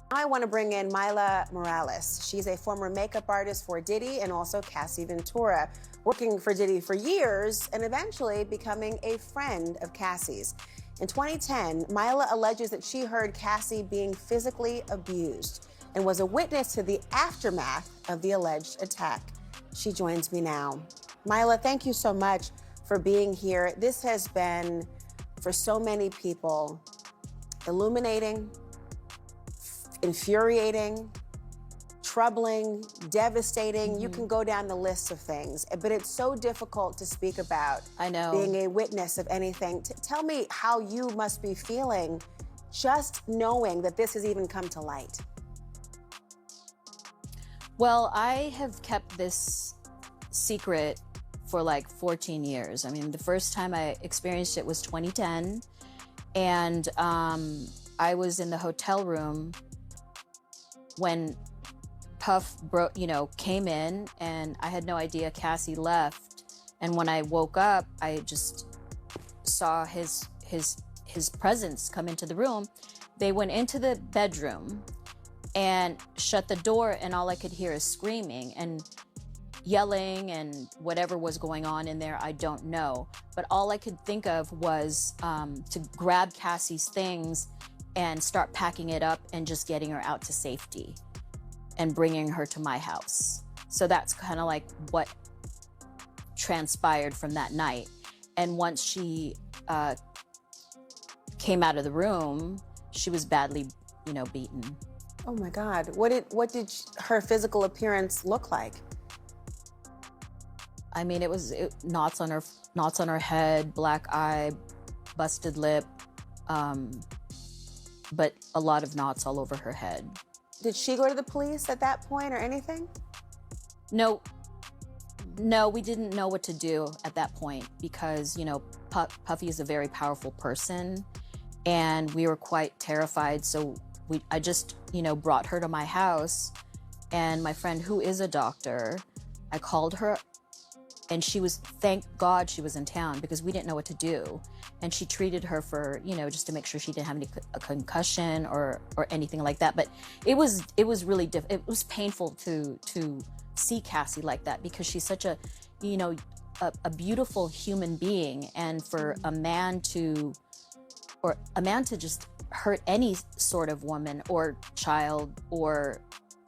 I want to bring in Myla Morales. She's a former makeup artist for Diddy and also Cassie Ventura, working for Diddy for years and eventually becoming a friend of Cassie's. In 2010, Myla alleges that she heard Cassie being physically abused and was a witness to the aftermath of the alleged attack. She joins me now. Myla, thank you so much for being here. This has been, for so many people, illuminating, infuriating, troubling, devastating. You can go down the list of things, but it's so difficult to speak about. I know. Being a witness of anything. Tell me how you must be feeling just knowing that this has even come to light. Well, I have kept this secret for like 14 years. I mean, the first time I experienced it was 2010, and I was in the hotel room when Puff came in, and I had no idea Cassie left. And when I woke up, I just saw his presence come into the room. They went into the bedroom and shut the door, and all I could hear is screaming and yelling and whatever was going on in there, I don't know. But all I could think of was to grab Cassie's things and start packing it up and just getting her out to safety and bringing her to my house. So that's kind of like what transpired from that night. And once she came out of the room, she was badly, beaten. Oh my God, what did her physical appearance look like? I mean, it was knots on her head, black eye, busted lip, but a lot of knots all over her head. Did she go to the police at that point or anything? No, we didn't know what to do at that point because, Puffy is a very powerful person and we were quite terrified. So I just, brought her to my house, and my friend, who is a doctor, I called her, and thank God she was in town because we didn't know what to do. And she treated her for, just to make sure she didn't have a concussion or anything like that. But it was really it was painful to see Cassie like that because she's such a beautiful human being, and for a man to just hurt any sort of woman or child or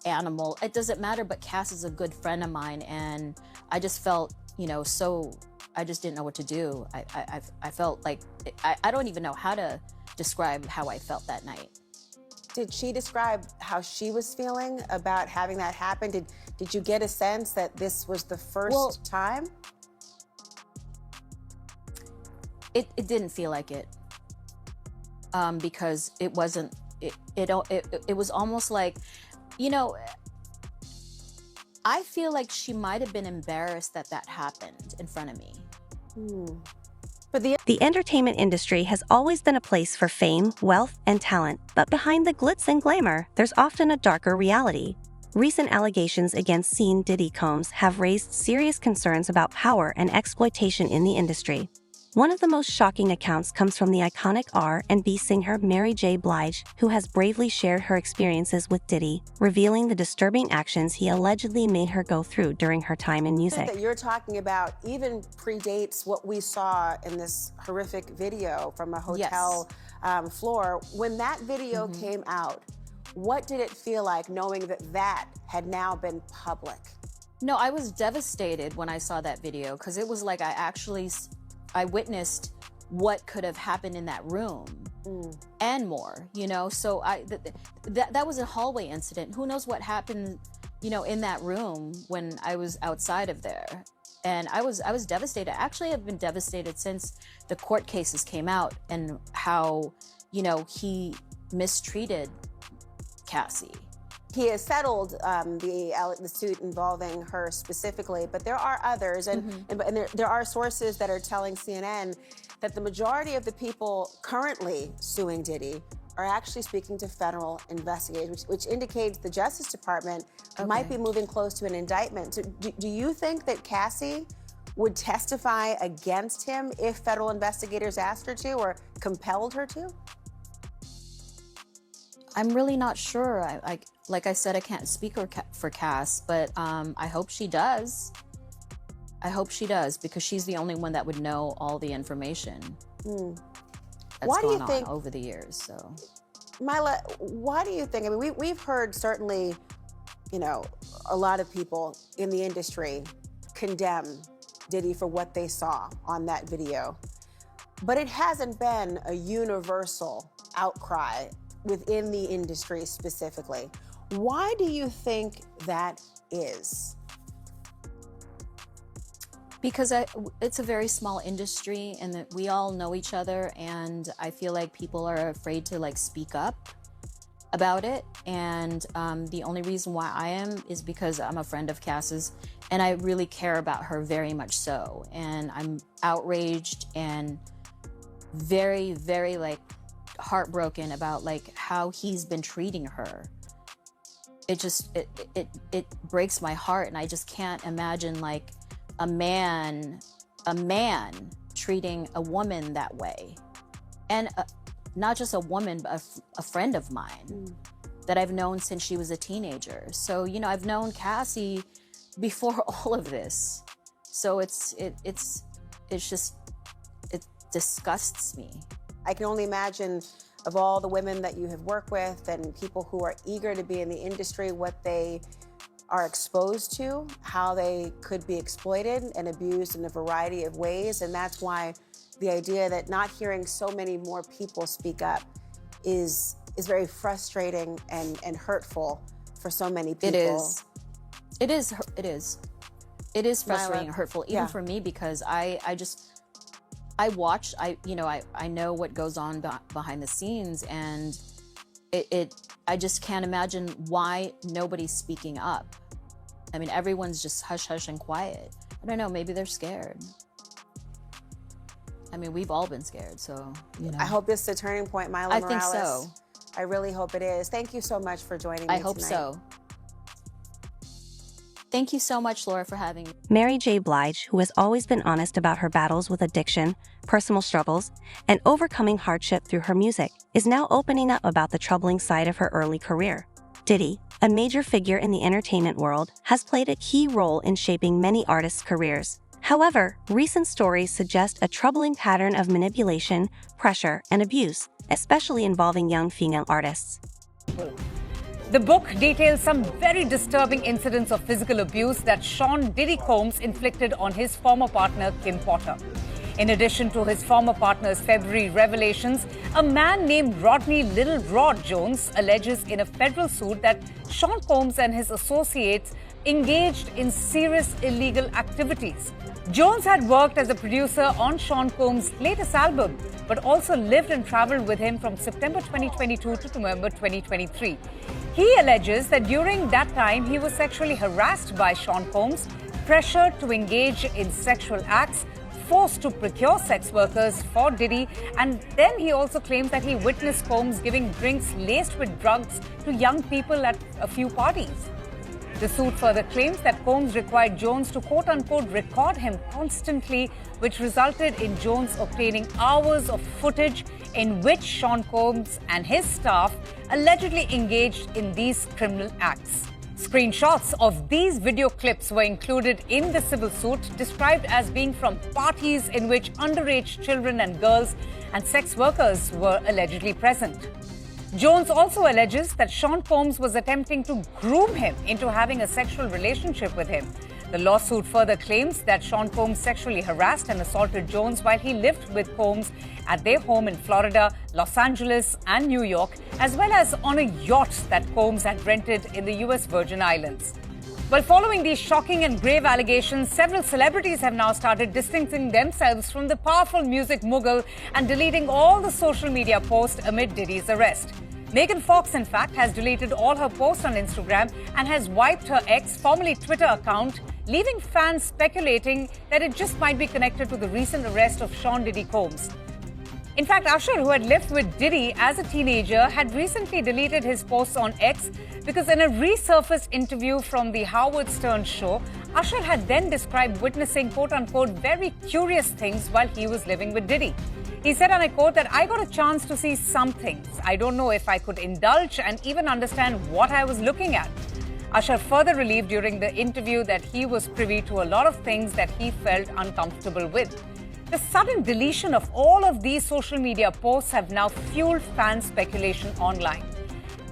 animal, it doesn't matter. But Cass is a good friend of mine, and I just felt, so I just didn't know what to do. I felt like I don't even know how to describe how I felt that night. Did she describe how she was feeling about having that happen? Did you get a sense that this was the first time? It didn't feel like it, because it wasn't. It was almost like, I feel like she might have been embarrassed that happened in front of me. But the entertainment industry has always been a place for fame, wealth, and talent, but behind the glitz and glamour, there's often a darker reality. Recent allegations against scene Diddy Combs have raised serious concerns about power and exploitation in the industry. One of the most shocking accounts comes from the iconic R&B singer Mary J. Blige, who has bravely shared her experiences with Diddy, revealing the disturbing actions he allegedly made her go through during her time in music. That you're talking about even predates what we saw in this horrific video from a hotel floor. When that video came out, what did it feel like knowing that had now been public? No, I was devastated when I saw that video because it was like I witnessed what could have happened in that room and more, So that was a hallway incident. Who knows what happened, in that room when I was outside of there. And I was devastated. Actually, I've been devastated since the court cases came out and how, he mistreated Cassie. He has settled the suit involving her specifically, but there are others, and there are sources that are telling CNN that the majority of the people currently suing Diddy are actually speaking to federal investigators, which indicates the Justice Department might be moving close to an indictment. So do you think that Cassie would testify against him if federal investigators asked her to or compelled her to? I'm really not sure. Like I said, I can't speak for Cass, but I hope she does. I hope she does, because she's the only one that would know all the information that's gone on over the years. So, Mila, why do you think? I mean, we've heard certainly, you know, a lot of people in the industry condemn Diddy for what they saw on that video, but it hasn't been a universal outcry within the industry specifically. Why do you think that is? Because it's a very small industry, and that we all know each other, and I feel like people are afraid to like speak up about it. And the only reason why I am is because I'm a friend of Cass's, and I really care about her very much so. And I'm outraged and very, very like heartbroken about like how he's been treating her. It just it breaks my heart, and I just can't imagine like a man treating a woman that way. And not just a woman, but a friend of mine that I've known since she was a teenager. So, you know, I've known Cassie before all of this. So it disgusts me. I can only imagine, of all the women that you have worked with and people who are eager to be in the industry, what they are exposed to, how they could be exploited and abused in a variety of ways. And that's why the idea that not hearing so many more people speak up is very frustrating and hurtful for so many people. It is frustrating and hurtful, even for me, because I know what goes on behind the scenes, and I just can't imagine why nobody's speaking up. I mean, everyone's just hush hush and quiet. I don't know, maybe they're scared. I mean, we've all been scared, so, you know. I hope this is a turning point, Mila Morales. I think so. I really hope it is. Thank you so much for joining me I hope tonight. so. Thank you so much, Laura, for having me. Mary J. Blige, who has always been honest about her battles with addiction, personal struggles, and overcoming hardship through her music, is now opening up about the troubling side of her early career. Diddy, a major figure in the entertainment world, has played a key role in shaping many artists' careers. However, recent stories suggest a troubling pattern of manipulation, pressure, and abuse, especially involving young female artists. The book details some very disturbing incidents of physical abuse that Sean Diddy Combs inflicted on his former partner, Kim Potter. In addition to his former partner's February revelations, a man named Rodney Little Rod Jones alleges in a federal suit that Sean Combs and his associates engaged in serious illegal activities. Jones had worked as a producer on Sean Combs' latest album, but also lived and traveled with him from September 2022 to November 2023. He alleges that during that time, he was sexually harassed by Sean Combs, pressured to engage in sexual acts, forced to procure sex workers for Diddy, and then he also claims that he witnessed Combs giving drinks laced with drugs to young people at a few parties. The suit further claims that Combs required Jones to quote-unquote record him constantly, which resulted in Jones obtaining hours of footage in which Sean Combs and his staff allegedly engaged in these criminal acts. Screenshots of these video clips were included in the civil suit, described as being from parties in which underage children and girls and sex workers were allegedly present. Jones also alleges that Sean Combs was attempting to groom him into having a sexual relationship with him. The lawsuit further claims that Sean Combs sexually harassed and assaulted Jones while he lived with Combs at their home in Florida, Los Angeles, and New York, as well as on a yacht that Combs had rented in the U.S. Virgin Islands. Well, following these shocking and grave allegations, several celebrities have now started distancing themselves from the powerful music mogul and deleting all the social media posts amid Diddy's arrest. Megan Fox, in fact, has deleted all her posts on Instagram and has wiped her X, formerly Twitter account, leaving fans speculating that it just might be connected to the recent arrest of Sean Diddy Combs. In fact, Usher, who had lived with Diddy as a teenager, had recently deleted his posts on X because in a resurfaced interview from the Howard Stern show, Usher had then described witnessing quote-unquote very curious things while he was living with Diddy. He said, and I quote, that I got a chance to see some things. I don't know if I could indulge and even understand what I was looking at. Usher further relieved during the interview that he was privy to a lot of things that he felt uncomfortable with. The sudden deletion of all of these social media posts have now fueled fan speculation online.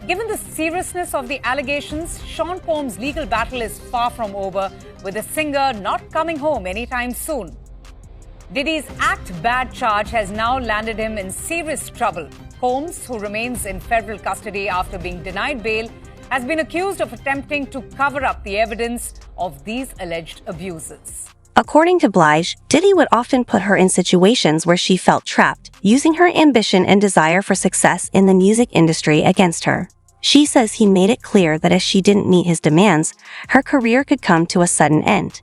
Given the seriousness of the allegations, Sean Combs' legal battle is far from over, with the singer not coming home anytime soon. Diddy's act bad charge has now landed him in serious trouble. Combs, who remains in federal custody after being denied bail, has been accused of attempting to cover up the evidence of these alleged abuses. According to Blige, Diddy would often put her in situations where she felt trapped, using her ambition and desire for success in the music industry against her. She says he made it clear that if she didn't meet his demands, her career could come to a sudden end.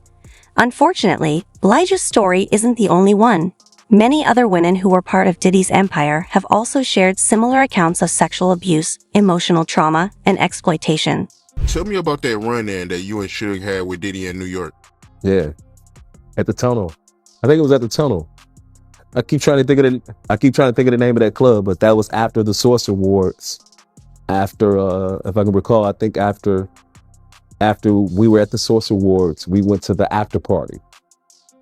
Unfortunately, Blige's story isn't the only one. Many other women who were part of Diddy's empire have also shared similar accounts of sexual abuse, emotional trauma, and exploitation. Tell me about that run-in that you and Suge had with Diddy in New York. Yeah, at the tunnel. I think it was at the tunnel. I keep trying to think of the name of that club, but that was after the Source Awards. After, if I can recall, I think after we were at the Source Awards, we went to the after party,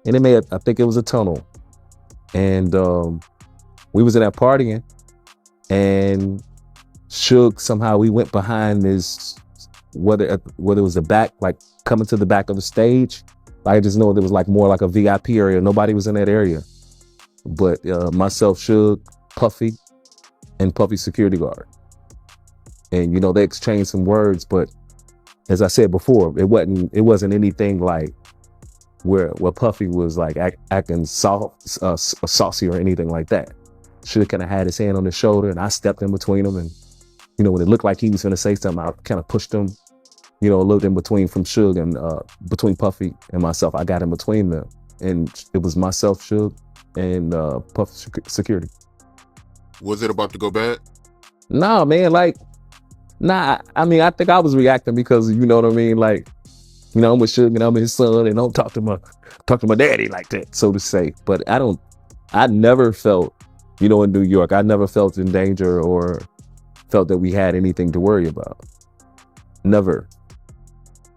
and I think it was a tunnel, and we was in that partying, and Suge somehow we went behind this, whether it was the back, like coming to the back of the stage. I just know there was like more like a VIP area. Nobody was in that area, but myself, Suge, Puffy, and Puffy's security guard. And, you know, they exchanged some words, but as I said before, it wasn't anything like where Puffy was like acting saucy or anything like that. Suge kind of had his hand on his shoulder, and I stepped in between them. And, you know, when it looked like he was going to say something, I kind of pushed him, you know, a little in between from Suge and between Puffy and myself. I got in between them, and it was myself, Suge, and Puffy security. Was it about to go bad? Nah, man, I mean, I think I was reacting because, you know what I mean? Like, you know, I'm with Suge and I'm his son, and don't talk to my daddy like that, so to say. But I never felt, you know, in New York, I never felt in danger or felt that we had anything to worry about. Never.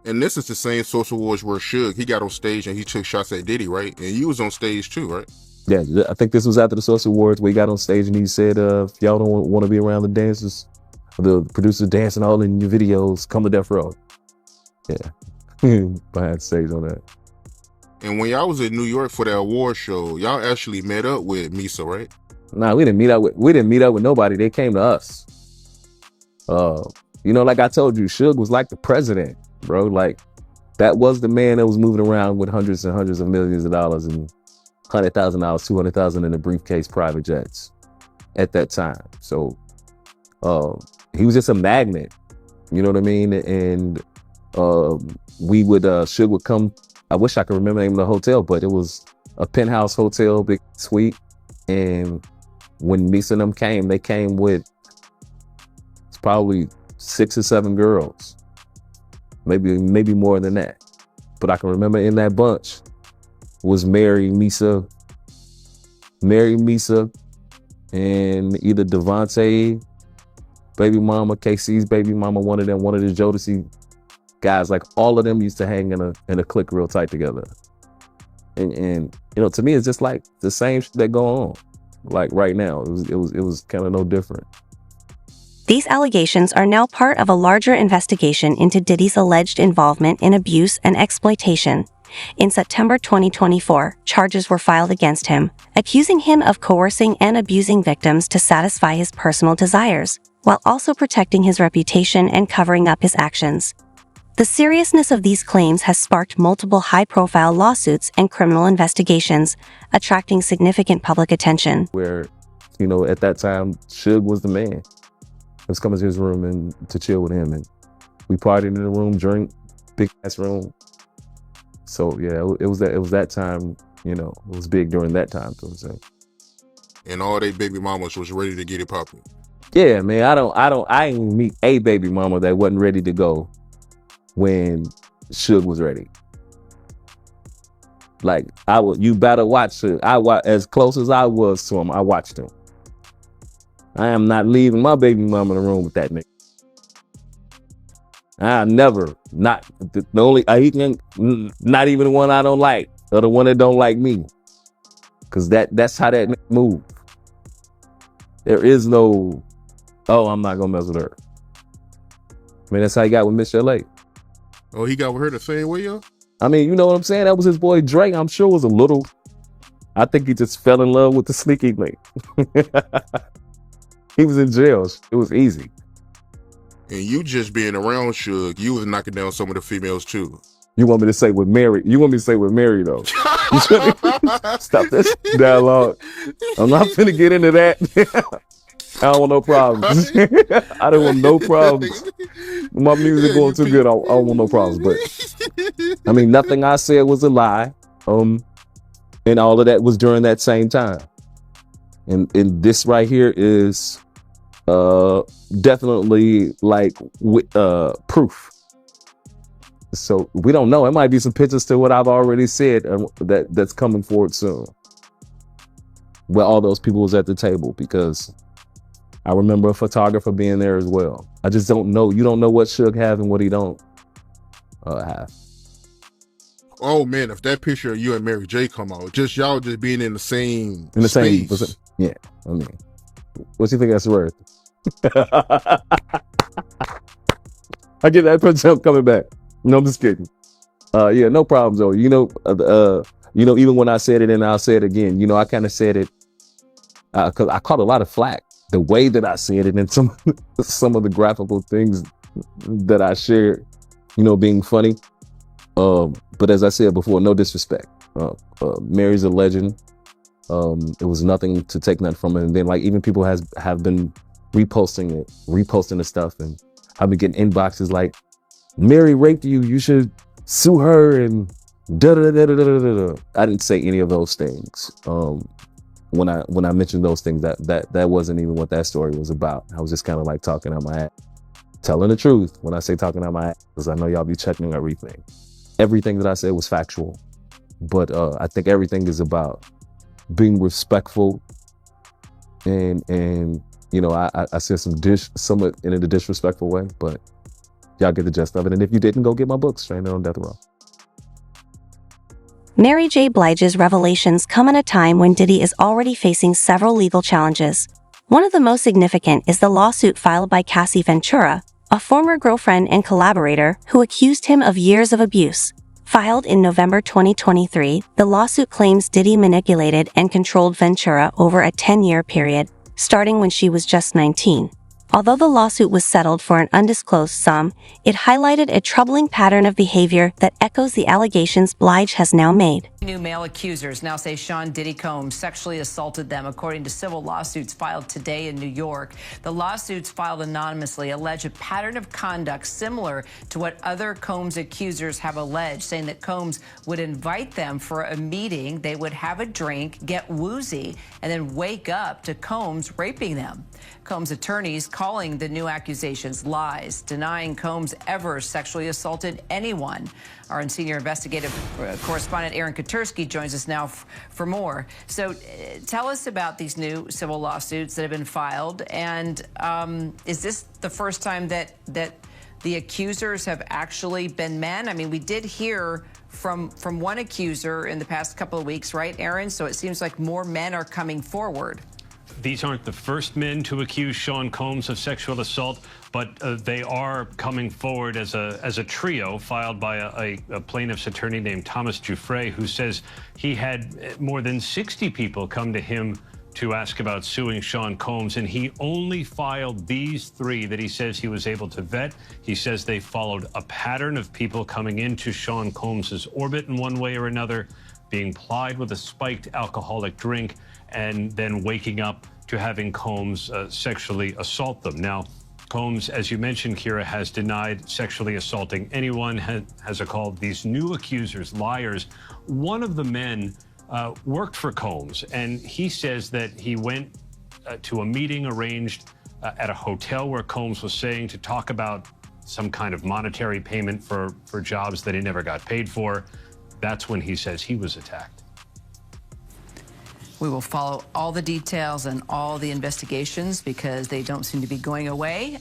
And this is the same Social Awards where Suge, he got on stage and he took shots at Diddy, right? And you was on stage too, right? Yeah, I think this was after the Source Awards where he got on stage and he said, if y'all don't want to be around the dancers, the producers dancing all in your videos, come to Death Row. Yeah, behind stage on that. And when y'all was in New York for that award show, y'all actually met up with Misa, right? Nah, we didn't meet up with nobody. They came to us. You know, like I told you, Suge was like the president, bro. Like, that was the man that was moving around with hundreds and hundreds of millions of dollars and $100,000, $200,000 in the briefcase private jets at that time. So he was just a magnet, you know what I mean? And Suge would come. I wish I could remember the name of the hotel, but it was a penthouse hotel, big suite. And when Misa and them came, they came with probably 6 or 7 girls, maybe more than that. But I can remember in that bunch was Mary, Misa, and either Devontae, baby mama, KC's baby mama, one of the Jodeci guys. Like, all of them used to hang in a clique real tight together. And you know, to me, it's just like the same shit that go on. Like right now, it was kind of no different. These allegations are now part of a larger investigation into Diddy's alleged involvement in abuse and exploitation. In September 2024, charges were filed against him, accusing him of coercing and abusing victims to satisfy his personal desires, while also protecting his reputation and covering up his actions. The seriousness of these claims has sparked multiple high-profile lawsuits and criminal investigations, attracting significant public attention. Where, you know, at that time, Suge was the man. I was coming to his room and to chill with him, and we partied in the room, drink, big ass room. So yeah, it was that time. You know, it was big during that time. So to say. And all they baby mamas was ready to get it popping. Yeah, man. I ain't meet a baby mama that wasn't ready to go when Suge was ready. Like you better watch it. As close as I was to him, I watched him. I am not leaving my baby mama in the room with that nigga. I never, not the only, not even the one I don't like, or the one that don't like me. Cause that's how that nigga move. There is no, oh, I'm not gonna mess with her. I mean, that's how he got with Miss LA. Oh, he got with her the same way, yo? I mean, you know what I'm saying? That was his boy Drake. I'm sure it was a little, I think he just fell in love with the sneaky link. He was in jail. It was easy. And you just being around Suge, you was knocking down some of the females too. You want me to say with Mary? You want me to say with Mary though? Stop this dialogue. I'm not finna get into that. I don't want no problems. I don't want no problems. My music going too good. I don't want no problems. But I mean, nothing I said was a lie. And all of that was during that same time. And this right here is definitely like proof. So we don't know. It might be some pictures to what I've already said that's coming forward soon. Where all those people was at the table, because I remember a photographer being there as well. I just don't know. You don't know what Suge have and what he don't have. Oh man, if that picture of you and Mary J come out, just y'all just being in the same space. Yeah, I mean, what do you think that's worth? I get that picture coming back. No, I'm just kidding. Yeah, no problems though. You know, even when I said it and I'll say it again, you know, I kind of said it because I caught a lot of flack. The way that I said it and some of the graphical things that I shared, you know, being funny. But as I said before, no disrespect. Mary's a legend. It was nothing to take nothing from it. And then like even people have been reposting the stuff, and I've been getting inboxes like, Mary raped you, you should sue her, and da-da-da-da-da-da-da. I didn't say any of those things. When I mentioned those things, that wasn't even what that story was about. I was just kind of like talking out my ass, telling the truth. When I say talking out my ass, because I know y'all be checking everything. Everything that I said was factual, but I think everything is about being respectful, and you know, I said some in a disrespectful way, but y'all get the gist of it. And if you didn't, go get my book, Stranded on Death Row. Mary J. Blige's revelations come at a time when Diddy is already facing several legal challenges. One of the most significant is the lawsuit filed by Cassie Ventura, a former girlfriend and collaborator who accused him of years of abuse. Filed in November 2023, the lawsuit claims Diddy manipulated and controlled Ventura over a 10-year period, starting when she was just 19. Although the lawsuit was settled for an undisclosed sum, it highlighted a troubling pattern of behavior that echoes the allegations Blige has now made. New male accusers now say Sean Diddy Combs sexually assaulted them, according to civil lawsuits filed today in New York. The lawsuits filed anonymously allege a pattern of conduct similar to what other Combs accusers have alleged, saying that Combs would invite them for a meeting, they would have a drink, get woozy, and then wake up to Combs raping them. Combs' attorneys calling the new accusations lies, denying Combs ever sexually assaulted anyone. Our senior investigative correspondent Aaron Katursky joins us now for more. So tell us about these new civil lawsuits that have been filed, and is this the first time that the accusers have actually been men? I mean, we did hear from one accuser in the past couple of weeks, right, Aaron? So it seems like more men are coming forward. These aren't the first men to accuse Sean Combs of sexual assault, but they are coming forward as a trio filed by a plaintiff's attorney named Thomas Giuffre, who says he had more than 60 people come to him to ask about suing Sean Combs, and he only filed these three that he says he was able to vet. He says they followed a pattern of people coming into Sean Combs's orbit in one way or another, being plied with a spiked alcoholic drink, and then waking up to having Combs sexually assault them. Now, Combs, as you mentioned, Kira, has denied sexually assaulting anyone, has called these new accusers liars. One of the men worked for Combs, and he says that he went to a meeting arranged at a hotel where Combs was saying to talk about some kind of monetary payment for jobs that he never got paid for. That's when he says he was attacked. We will follow all the details and all the investigations because they don't seem to be going away.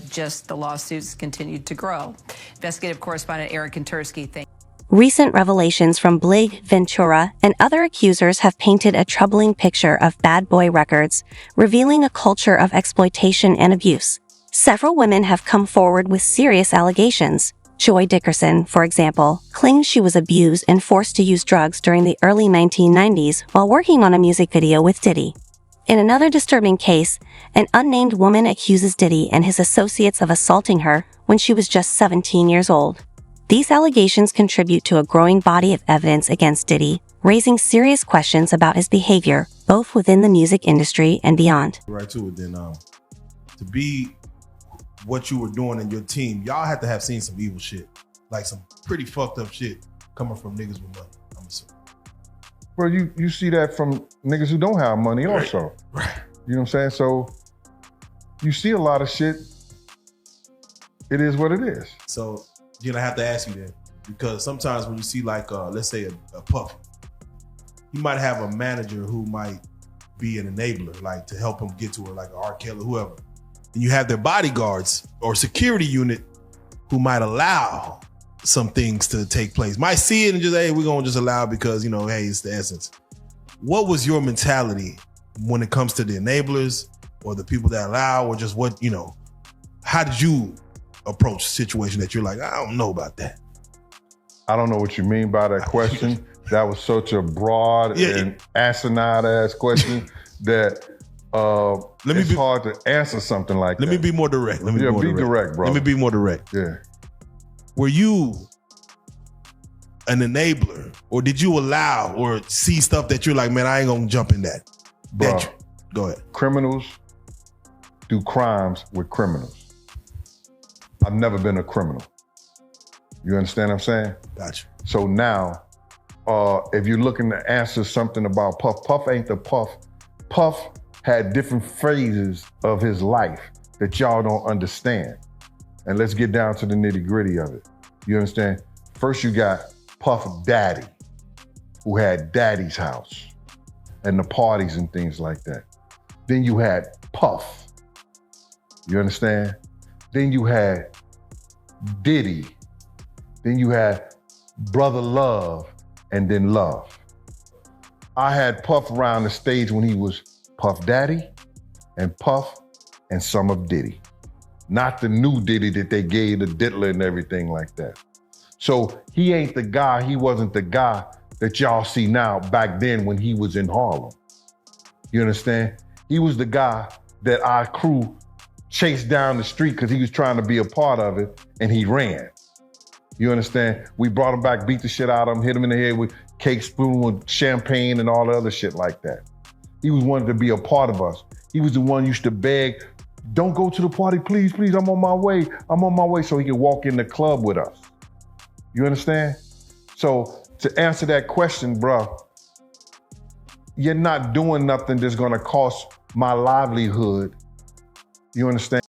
Just the lawsuits continue to grow. Investigative correspondent Eric Kontursky, thank you. Recent revelations from Blige, Ventura, and other accusers have painted a troubling picture of bad boy records, revealing a culture of exploitation and abuse. Several women have come forward with serious allegations. Joy Dickerson, for example, claims she was abused and forced to use drugs during the early 1990s while working on a music video with Diddy. In another disturbing case, an unnamed woman accuses Diddy and his associates of assaulting her when she was just 17 years old. These allegations contribute to a growing body of evidence against Diddy, raising serious questions about his behavior, both within the music industry and beyond. Right to it then, to be what you were doing in your team, y'all had to have seen some evil shit. Like some pretty fucked up shit coming from niggas with money, I'm assuming. Well, you see that from niggas who don't have money also. Right. You know what I'm saying? So you see a lot of shit. It is what it is. So, I have to ask you then, because sometimes when you see like, let's say a Puff, you might have a manager who might be an enabler, like to help him get to her, like an R. Kelly or whoever. And you have their bodyguards or security unit who might allow some things to take place. Might see it and just, hey, we're gonna just allow it because, hey, it's the essence. What was your mentality when it comes to the enablers or the people that allow, or just what, how did you approach a situation that you're like, I don't know about that? I don't know what you mean by that question. That was such a broad and asinine ass question that it's hard to answer something like that. Let me be more direct. Be direct, bro. Let me be more direct. Yeah. Were you an enabler, or did you allow or see stuff that you're like, man, I ain't gonna jump in that? Bro, go ahead. Criminals do crimes with criminals. I've never been a criminal. You understand what I'm saying? Gotcha. So now, if you're looking to answer something about Puff, Puff ain't the Puff. Puff had different phases of his life that y'all don't understand. And let's get down to the nitty gritty of it. You understand? First you got Puff Daddy, who had Daddy's house and the parties and things like that. Then you had Puff. You understand? Then you had Diddy. Then you had Brother Love, and then Love. I had Puff around the stage when he was Puff Daddy and Puff and some of Diddy. Not the new Diddy that they gave the Diddler and everything like that. So he ain't the guy, he wasn't the guy that y'all see now back then when he was in Harlem. You understand? He was the guy that our crew chased down the street because he was trying to be a part of it, and he ran. You understand? We brought him back, beat the shit out of him, hit him in the head with cake spoon, with champagne and all the other shit like that. He was wanted to be a part of us. He was the one used to beg, don't go to the party, please, please, I'm on my way, so he could walk in the club with us. You understand? So to answer that question, bro, you're not doing nothing that's gonna cost my livelihood. You understand?